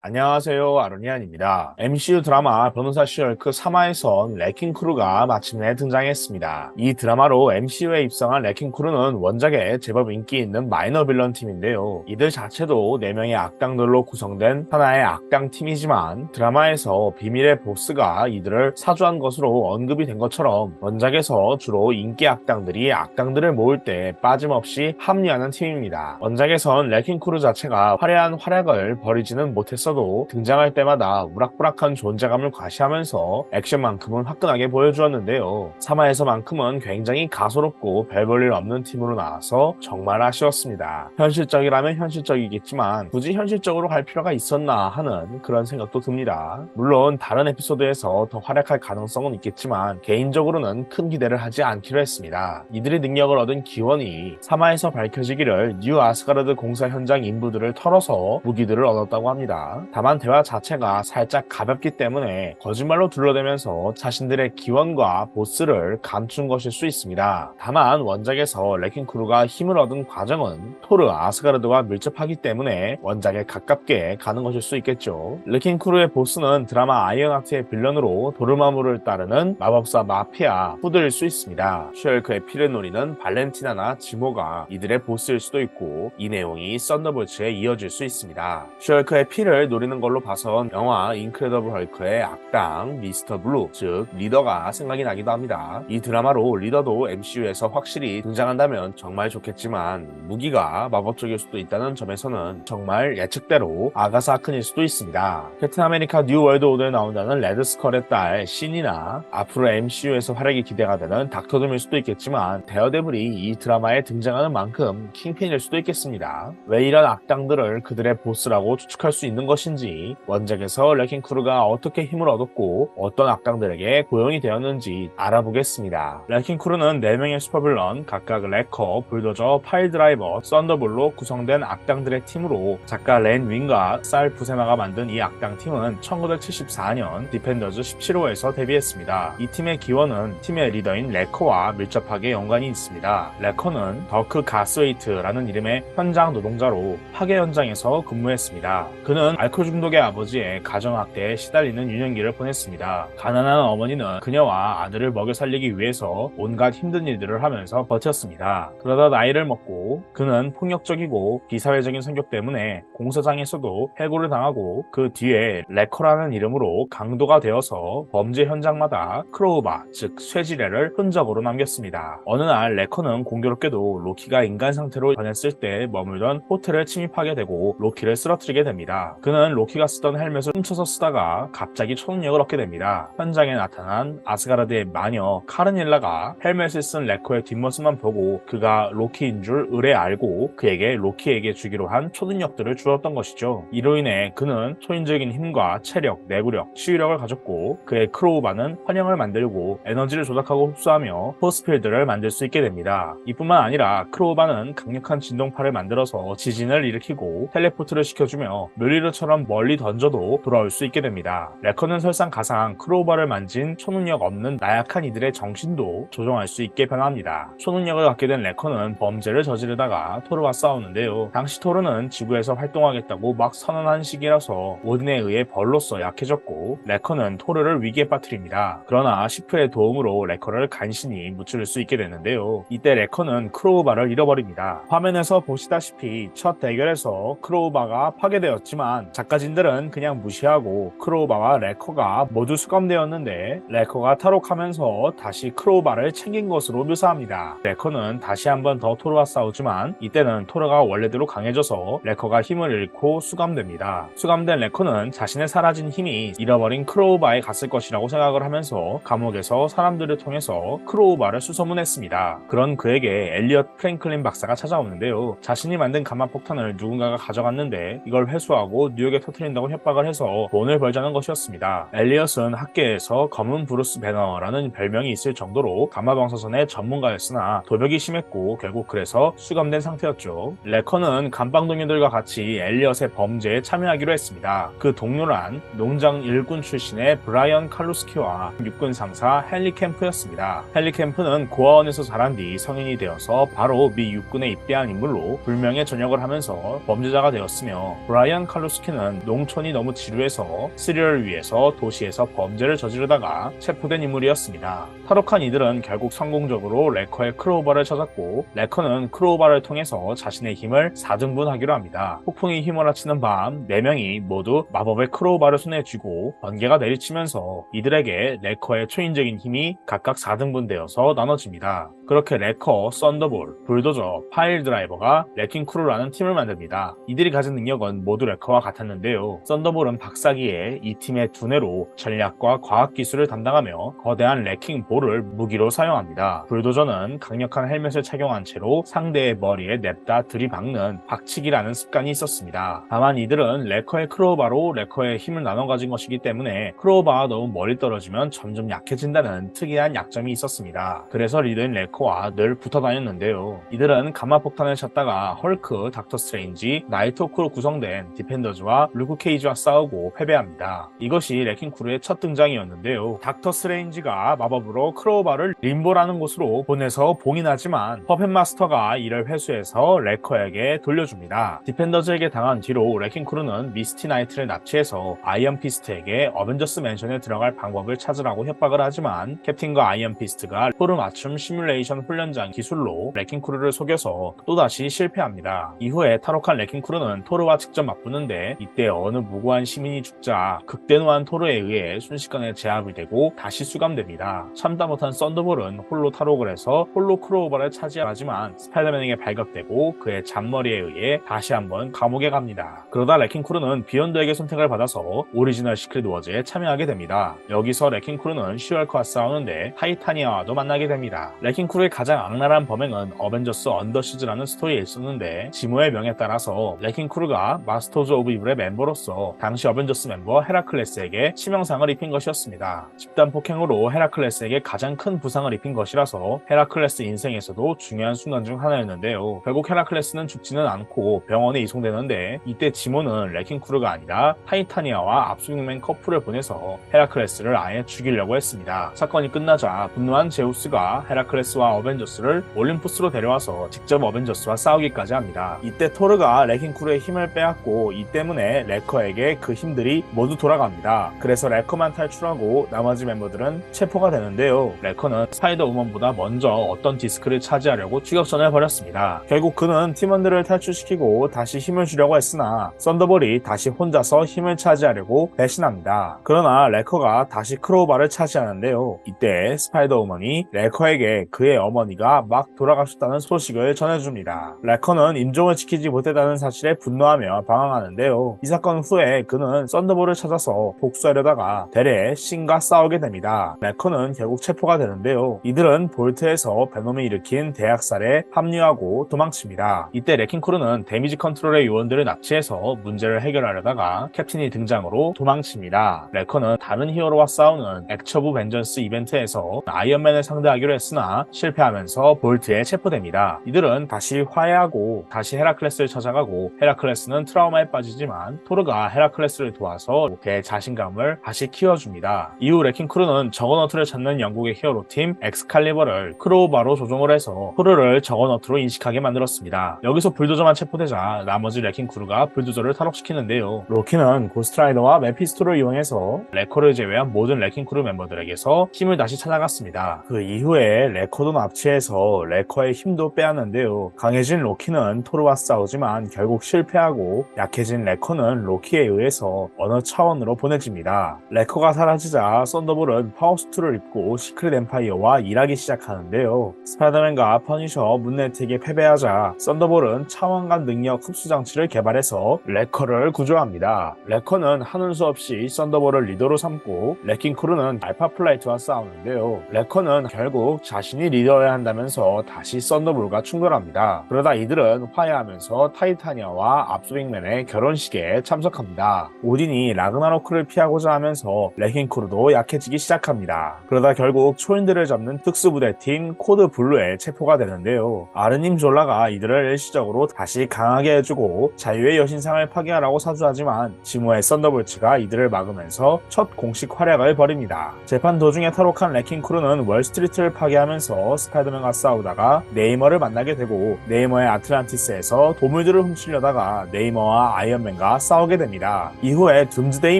안녕하세요, 아로니안입니다. MCU 드라마 변호사 슈얼크 3화에선 레킹 크루가 마침내 등장했습니다. 이 드라마로 MCU에 입성한 레킹 크루는 원작에 제법 인기 있는 마이너 빌런 팀인데요. 이들 자체도 4명의 악당들로 구성된 하나의 악당 팀이지만 드라마에서 비밀의 보스가 이들을 사주한 것으로 언급이 된 것처럼 원작에서 주로 인기 악당들이 악당들을 모을 때 빠짐없이 합류하는 팀입니다. 원작에선 레킹 크루 자체가 화려한 활약을 벌이지는 못했어도 등장할 때마다 우락부락한 존재감을 과시하면서 액션만큼은 화끈하게 보여주었는데요. 3화에서만큼은 굉장히 가소롭고 별 볼 일 없는 팀으로 나와서 정말 아쉬웠습니다. 현실적이라면 현실적이겠지만 굳이 현실적으로 갈 필요가 있었나 하는 그런 생각도 듭니다. 물론 다른 에피소드에서 더 활약할 가능성은 있겠지만 개인적으로는 큰 기대를 하지 않기로 했습니다. 이들의 능력을 얻은 기원이 3화에서 밝혀지기를 뉴 아스가르드 공사 현장 인부들을 털어서 무기들을 얻었다고 합니다. 다만 대화 자체가 살짝 가볍기 때문에 거짓말로 둘러대면서 자신들의 기원과 보스를 감춘 것일 수 있습니다. 다만 원작에서 레킹 크루가 힘을 얻은 과정은 토르 아스가르드와 밀접하기 때문에 원작에 가깝게 가는 것일 수 있겠죠. 레킹 크루의 보스는 드라마 아이언하트의 빌런으로 도르마무를 따르는 마법사 마피아 후드일 수 있습니다. 슈얼크의 피를 노리는 발렌티나나 지모가 이들의 보스일 수도 있고 이 내용이 썬더볼츠에 이어질 수 있습니다. 슈얼크의 피를 노리는 걸로 봐선 영화 인크레더블 헐크의 악당 미스터 블루, 즉 리더가 생각이 나기도 합니다. 이 드라마로 리더도 MCU에서 확실히 등장한다면 정말 좋겠지만 무기가 마법적일 수도 있다는 점에서는 정말 예측대로 아가사 아큰일 수도 있습니다. 캡틴 아메리카 뉴 월드 오더에 나온다는 레드 스컬의 딸 신이나 앞으로 MCU에서 활약이 기대가 되는 닥터둠일 수도 있겠지만 데어데블이 이 드라마에 등장하는 만큼 킹핀일 수도 있겠습니다. 왜 이런 악당들을 그들의 보스라고 추측할 수 있는 것인지, 원작에서 레킹 크루가 어떻게 힘을 얻었고 어떤 악당들에게 고용이 되었는지 알아보겠습니다. 레킹 크루는 4명의 슈퍼빌런, 각각 레커, 불도저, 파일드라이버, 썬더볼로 구성된 악당들의 팀으로 작가 렌 윈과 살 부세마가 만든 이 악당 팀은 1974년 디펜더즈 17호에서 데뷔했습니다. 이 팀의 기원은 팀의 리더인 레커와 밀접하게 연관이 있습니다. 레커는 더크 가스웨이트라는 이름의 현장 노동자로 파괴 현장에서 근무했습니다. 그는 알코올 중독의 아버지의 가정학대에 시달리는 유년기를 보냈습니다. 가난한 어머니는 그녀와 아들을 먹여 살리기 위해서 온갖 힘든 일들을 하면서 버텼습니다. 그러다 나이를 먹고 그는 폭력적이고 비사회적인 성격 때문에 공사장에서도 해고를 당하고 그 뒤에 레커라는 이름으로 강도가 되어서 범죄 현장마다 크로우바, 즉 쇠지뢰를 흔적으로 남겼습니다. 어느 날 레커는 공교롭게도 로키가 인간 상태로 변했을 때 머물던 호텔을 침입하게 되고 로키를 쓰러뜨리게 됩니다. 그는 로키가 쓰던 헬멧을 훔쳐서 쓰다가 갑자기 초능력을 얻게 됩니다. 현장에 나타난 아스가르드의 마녀 카르닐라가 헬멧을 쓴 레커의 뒷모습만 보고 그가 로키인 줄 의뢰 알고 그에게 로키에게 주기로 한 초능력들을 주었던 것이죠. 이로 인해 그는 초인적인 힘과 체력, 내구력, 치유력을 가졌고 그의 크로우바는 환영을 만들고 에너지를 조작하고 흡수하며 포스필드를 만들 수 있게 됩니다. 이뿐만 아니라 크로우바는 강력한 진동파를 만들어서 지진을 일으키고 텔레포트를 시켜주며 묘리르처럼 멀리 던져도 돌아올 수 있게 됩니다. 레커는 설상가상 크로우바를 만진 초능력 없는 나약한 이들의 정신도 조종할 수 있게 변합니다. 초능력을 갖게 된 레커는 범죄를 저지르다가 토르와 싸우는데요. 당시 토르는 지구에서 활동하겠다고 막 선언한 시기라서 오딘에 의해 벌로서 약해졌고 레커는 토르를 위기에 빠뜨립니다. 그러나 시프의 도움으로 레커를 간신히 무찌를 수 있게 되는데요. 이때 레커는 크로우바를 잃어버립니다. 화면에서 보시다시피 첫 대결에서 크로우바가 파괴되었지만 작가진들은 그냥 무시하고 크로우바와 레커가 모두 수감되었는데 레커가 탈옥하면서 다시 크로우바를 챙긴 것으로 묘사합니다. 레커는 다시 한번 더 토르와 싸우지만 이때는 토르가 원래대로 강해져서 레커가 힘을 잃고 수감됩니다. 수감된 레커는 자신의 사라진 힘이 잃어버린 크로우바에 갔을 것이라고 생각을 하면서 감옥에서 사람들을 통해서 크로우바를 수소문했습니다. 그런 그에게 엘리엇 프랭클린 박사가 찾아오는데요. 자신이 만든 가마폭탄을 누군가가 가져갔는데 이걸 회수하고 뉴욕에 터뜨린다고 협박을 해서 돈을 벌자는 것이었습니다. 엘리엇은 학계에서 검은 브루스 배너라는 별명이 있을 정도로 가마방사선의 전문가였으나 도벽이 심했고 결국 그래서 수감된 상태였죠. 레커는 감방 동료들과 같이 엘리엇의 범죄에 참여하기로 했습니다. 그 동료란 농장 일군 출신의 브라이언 칼루스키와 육군 상사 헨리 캠프였습니다. 헨리 캠프는 고아원에서 자란 뒤 성인이 되어서 바로 미 육군에 입대한 인물로 불명예 전역을 하면서 범죄자가 되었으며 브라이언 칼루스키는 로키는 농촌이 너무 지루해서 스릴을 위해서 도시에서 범죄를 저지르다가 체포된 인물이었습니다. 탈옥한 이들은 결국 성공적으로 레커의 크로우바를 찾았고, 레커는 크로우바를 통해서 자신의 힘을 4등분하기로 합니다. 폭풍이 휘몰아치는 밤 4명이 모두 마법의 크로우바를 손에 쥐고 번개가 내리치면서 이들에게 레커의 초인적인 힘이 각각 4등분되어서 나눠집니다. 그렇게 레커, 썬더볼, 불도저, 파일 드라이버가 레킹 크루라는 팀을 만듭니다. 이들이 가진 능력은 모두 레커와 같았는데요. 썬더볼은 박사기에 이 팀의 두뇌로 전략과 과학기술을 담당하며 거대한 레킹 볼을 무기로 사용합니다. 불도저는 강력한 헬멧을 착용한 채로 상대의 머리에 냅다 들이박는 박치기라는 습관이 있었습니다. 다만 이들은 레커의 크로우바로 레커의 힘을 나눠 가진 것이기 때문에 크로우바가 너무 멀리 떨어지면 점점 약해진다는 특이한 약점이 있었습니다. 그래서 리더인 레커와 늘 붙어 다녔는데요. 이들은 감마폭탄을 찾다가 헐크, 닥터 스트레인지, 나이트호크로 구성된 디펜더즈와 루크 케이지와 싸우고 패배합니다. 이것이 레킹 크루의 첫 등장이었는데요. 닥터 스트레인지가 마법으로 크로우바를 림보라는 곳으로 보내서 봉인하지만 퍼펫 마스터가 이를 회수해서 레커에게 돌려줍니다. 디펜더즈에게 당한 뒤로 레킹 크루는 미스티 나이트를 납치해서 아이언 피스트에게 어벤져스 맨션에 들어갈 방법을 찾으라고 협박을 하지만 캡틴과 아이언 피스트가 토르 맞춤 시뮬레이션 훈련장 기술로 레킹 크루를 속여서 또다시 실패합니다. 이후에 탈옥한 레킹 크루는 토르와 직접 맞붙는데 이때 어느 무고한 시민이 죽자 극대노한 토르에 의해 순식간에 제압이 되고 다시 수감됩니다. 참다 못한 썬더볼은 홀로 탈옥을 해서 홀로 크로우바를 차지하지만 스파이더맨에게 발각되고 그의 잔머리에 의해 다시 한번 감옥에 갑니다. 그러다 레킹 크루는 비욘드에게 선택을 받아서 오리지널 시크릿 워즈에 참여하게 됩니다. 여기서 레킹 크루는 슈얼크와 싸우는데 타이타니아와도 만나게 됩니다. 레킹 크루의 가장 악랄한 범행은 어벤져스 언더시즈라는 스토리에 있었는데 지모의 명에 따라서 레킹 크루가 마스터즈 오브 이블의 멤버로서 당시 어벤져스 멤버 헤라클레스에게 치명상을 입힌 것이었습니다. 집단 폭행으로 헤라클레스에게 가장 큰 부상을 입힌 것이라서 헤라클레스 인생에서도 중요한 순간 중 하나였는데요. 결국 헤라클레스는 죽지는 않고 병원에 이송되는데 이때 지모는 레킹 크루가 아니라 타이타니아와 압수익맨 커플을 보내서 헤라클레스를 아예 죽이려고 했습니다. 사건이 끝나자 분노한 제우스가 헤라클레스와 어벤져스를 올림푸스로 데려와서 직접 어벤져스와 싸우기까지 합니다. 이때 토르가 레킹 크루의 힘을 빼앗고 이 때문에 레커에게 그 힘들이 모두 돌아갑니다. 그래서 레커만 탈출하고 나머지 멤버들은 체포가 되는데요. 레커는 스파이더 우먼보다 먼저 어떤 디스크를 차지하려고 추격전을 벌였습니다. 결국 그는 팀원들을 탈출시키고 다시 힘을 주려고 했으나 썬더볼이 다시 혼자서 힘을 차지하려고 배신합니다. 그러나 레커가 다시 크로우바를 차지하는데요. 이때 스파이더 우먼이 레커에게 그의 어머니가 막 돌아가셨다는 소식을 전해줍니다. 레커는 임종을 지키지 못했다는 사실에 분노하며 방황하는데요. 이 사건 후에 그는 썬더볼을 찾아서 복수하려다가 대래 신과 싸우게 됩니다. 레커는 결국 체포가 되는데요. 이들은 볼트에서 베놈이 일으킨 대학살에 합류하고 도망칩니다. 이때 레킹 크루는 데미지 컨트롤의 요원들을 납치해서 문제를 해결하려다가 캡틴이 등장으로 도망칩니다. 레커는 다른 히어로와 싸우는 액처 오브 벤전스 이벤트에서 아이언맨을 상대하기로 했으나 실패하면서 볼트에 체포됩니다. 이들은 다시 화해하고 다시 헤라클레스를 찾아가고 헤라클레스는 트라우마에 빠지지만 토르가 헤라클레스를 도와서 그의 자신감을 다시 키워줍니다. 이후 레킹 크루는 저거너트를 찾는 영국의 히어로팀 엑스칼리버를 크로우바로 조종을 해서 토르를 저거너트로 인식하게 만들었습니다. 여기서 불도저만 체포되자 나머지 레킹 크루가 불도저를 탈옥시키는데요. 로키는 고스트라이더와 메피스토를 이용해서 레커를 제외한 모든 레킹 크루 멤버들에게서 힘을 다시 찾아갔습니다. 그 이후에 레커도 납치해서 레커의 힘도 빼앗는데요. 강해진 로키는 토르와 싸우지만 결국 실패하고 약해진 레커는 로키에 의해서 어느 차원으로 보내집니다. 레커가 사라지자 썬더볼은 파워스투를 입고 시크릿 엠파이어와 일하기 시작하는데요. 스파이더맨과 퍼니셔, 문네트에게 패배하자 썬더볼은 차원간 능력 흡수 장치를 개발해서 레커를 구조합니다. 레커는 하는 수 없이 썬더볼을 리더로 삼고 레킹 크루는 알파 플라이트와 싸우는데요. 레커는 결국 자신이 리더여야 한다면서 다시 썬더볼과 충돌합니다. 그러다 이들은 화해하면서 타이타니아와 압수빅맨의 결혼식에 참석합니다. 오딘이 라그나로크를 피하고자 하면서 레킹 크루도 약해지기 시작합니다. 그러다 결국 초인들을 잡는 특수부대팀 코드 블루에 체포가 되는데요. 아르님 졸라가 이들을 일시적으로 다시 강하게 해주고 자유의 여신상을 파괴하라고 사주하지만 지모의 썬더볼츠가 이들을 막으면서 첫 공식 활약을 벌입니다. 재판 도중에 탈옥한 레킹 크루는 월스트리트를 파괴하면서 스파이더맨과 싸우다가 네이머를 만나게 되고 네이머의 아틀란티스에서 보물들을 훔치려다가 네이머와 아이언맨과 맨과 싸우게 됩니다. 이후에 둠즈데이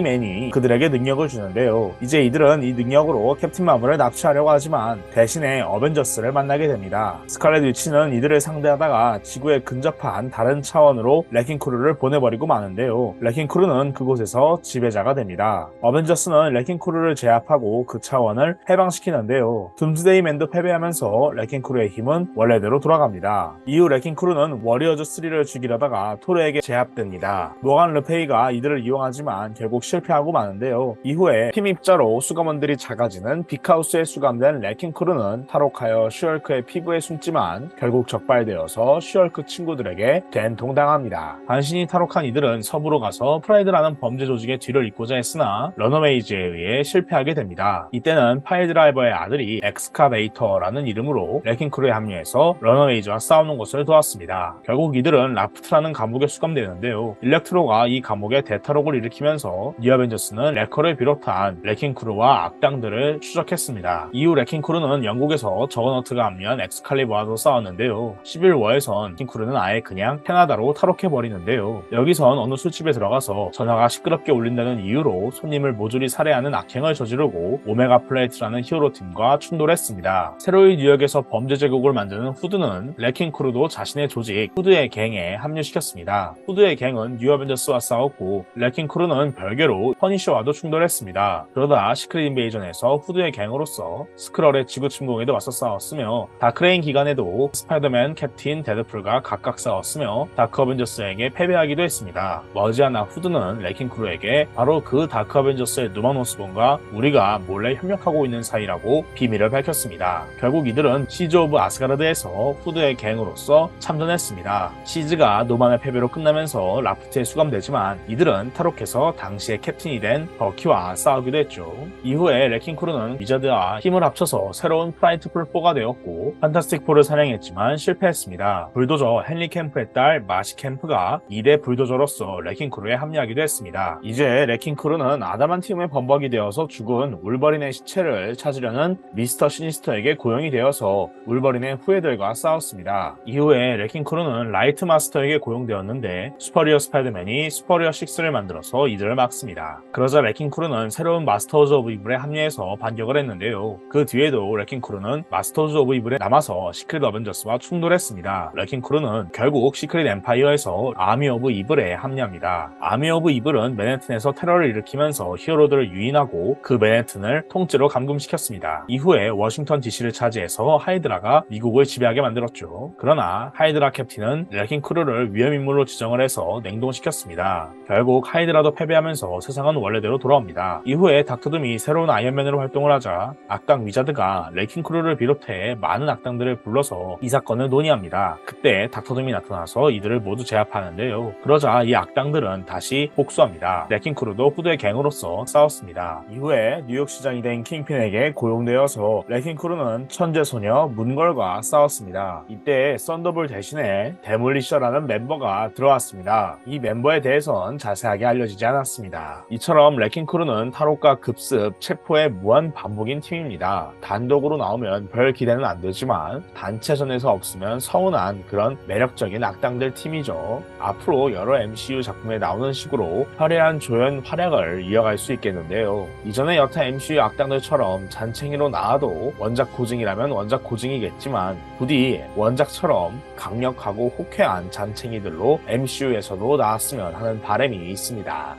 맨이 그들에게 능력을 주는데요. 이제 이들은 이 능력으로 캡틴 마블을 납치하려고 하지만 대신에 어벤져스를 만나게 됩니다. 스칼렛 위치는 이들을 상대하다가 지구에 근접한 다른 차원으로 레킹 크루를 보내버리고 마는데요. 레킹 크루는 그곳에서 지배자가 됩니다. 어벤져스는 레킹 크루를 제압하고 그 차원을 해방시키는데요. 둠즈데이 맨도 패배하면서 레킹 크루의 힘은 원래대로 돌아갑니다. 이후 레킹 크루는 워리어즈 3를 죽이려다가 토르에게 제압됩니다. 모간 르페이가 이들을 이용하지만 결국 실패하고 마는데요. 이후에 팀 입자로 수감원들이 작아지는 빅하우스에 수감된 레킹 크루는 탈옥하여 슈얼크의 피부에 숨지만 결국 적발되어서 슈얼크 친구들에게 된통당합니다. 간신히 탈옥한 이들은 서부로 가서 프라이드라는 범죄 조직의 뒤를 잇고자 했으나 러너웨이즈에 의해 실패하게 됩니다. 이때는 파일드라이버의 아들이 엑스카베이터라는 이름으로 레킹 크루에 합류해서 러너웨이즈와 싸우는 것을 도왔습니다. 결국 이들은 라프트라는 감옥에 수감되는데요. 일렉트로가 이 감옥에 대탈옥을 일으키면서 뉴어벤져스는 레커를 비롯한 레킹 크루와 악당들을 추적했습니다. 이후 레킹 크루는 영국에서 저거너트가 합류한 엑스칼리버와도 싸웠는데요. 11워에선 레킹 크루는 아예 그냥 캐나다로 탈옥해버리는데요. 여기선 어느 술집에 들어가서 전화가 시끄럽게 울린다는 이유로 손님을 모조리 살해하는 악행을 저지르고 오메가 플레이트라는 히어로 팀과 충돌했습니다. 새로이 뉴욕에서 범죄 제국을 만드는 후드는 레킹 크루도 자신의 조직 후드의 갱에 합류시켰습니다. 후드의 갱은 뉴어벤져스와 싸웠고 레킹 크루는 별개로 퍼니셔와도 충돌했습니다. 그러다 시크릿 인베이전에서 후드의 갱으로서 스크럴의 지구 침공에도 맞서 싸웠으며 다크레인 기간에도 스파이더맨, 캡틴, 데드풀과 각각 싸웠으며 다크 어벤져스에게 패배하기도 했습니다. 머지않아 후드는 레킹 크루에게 바로 그 다크 어벤져스의 누만 오스본과 우리가 몰래 협력하고 있는 사이라고 비밀을 밝혔습니다. 결국 이들은 시즈 오브 아스가르드에서 후드의 갱으로서 참전했습니다. 시즈가 노만의 패배로 끝나면서 라프트에 수감되지만 이들은 탈옥해서 당시의 캡틴이 된 버키와 싸우기도 했죠. 이후에 레킹 크루는 위자드와 힘을 합쳐서 새로운 프라이트풀 4가 되었고 판타스틱 4를 사냥했지만 실패했습니다. 불도저 헨리 캠프의 딸 마시 캠프가 2대 불도저로서 레킹 크루에 합류하기도 했습니다. 이제 레킹 크루는 아담한티움의 범벅이 되어서 죽은 울버린의 시체를 찾으려는 미스터 시니스터에게 고용이 되어서 울버린의 후예들과 싸웠습니다. 이후에 레킹 크루는 라이트 마스터에게 고용되었는데 슈퍼리어 스파이더맨이 슈퍼리어 6를 만들어서 이들을 막습니다. 그러자 레킹 크루는 새로운 마스터즈 오브 이블에 합류해서 반격을 했는데요. 그 뒤에도 레킹 크루는 마스터즈 오브 이블에 남아서 시크릿 어벤져스와 충돌했습니다. 레킹 크루는 결국 시크릿 엠파이어에서 아미 오브 이블에 합류합니다. 아미 오브 이블은 맨해튼에서 테러를 일으키면서 히어로들을 유인하고 그 맨해튼을 통째로 감금시켰습니다. 이후에 워싱턴 DC를 차지해서 하이드라가 미국을 지배하게 만들었죠. 그러나 하이드라 캡틴은 레킹 크루를 위험인물로 지정을 해서 냉동시켰습니다. 결국 하이드라도 패배하면서 세상은 원래대로 돌아옵니다. 이후에 닥터둠이 새로운 아이언맨으로 활동을 하자 악당 위자드가 레킹 크루를 비롯해 많은 악당들을 불러서 이 사건을 논의합니다. 그때 닥터둠이 나타나서 이들을 모두 제압하는데요. 그러자 이 악당들은 다시 복수합니다. 레킹 크루도 후드의 갱으로서 싸웠습니다. 이후에 뉴욕 시장이 된 킹핀에게 고용되어서 레킹 크루는 천재소녀 문걸과 싸웠습니다. 이때 썬더볼 대신에 데몰리셔라는 멤버가 들어왔습니다. 이 멤버에 대해선 자세하게 알려지지 않았습니다. 이처럼 레킹 크루는 탈옥과 급습, 체포의 무한 반복인 팀입니다. 단독으로 나오면 별 기대는 안 되지만 단체전에서 없으면 서운한 그런 매력적인 악당들 팀이죠. 앞으로 여러 MCU 작품에 나오는 식으로 화려한 조연 활약을 이어갈 수 있겠는데요. 이전에 여타 MCU 악당들처럼 잔챙이로 나와도 원작 고증이라면 원작 고증이겠지만 부디 원작처럼 강력하고 호쾌한 잔챙이들로 MCU에서도 나왔으면 하는 바람이 있습니다.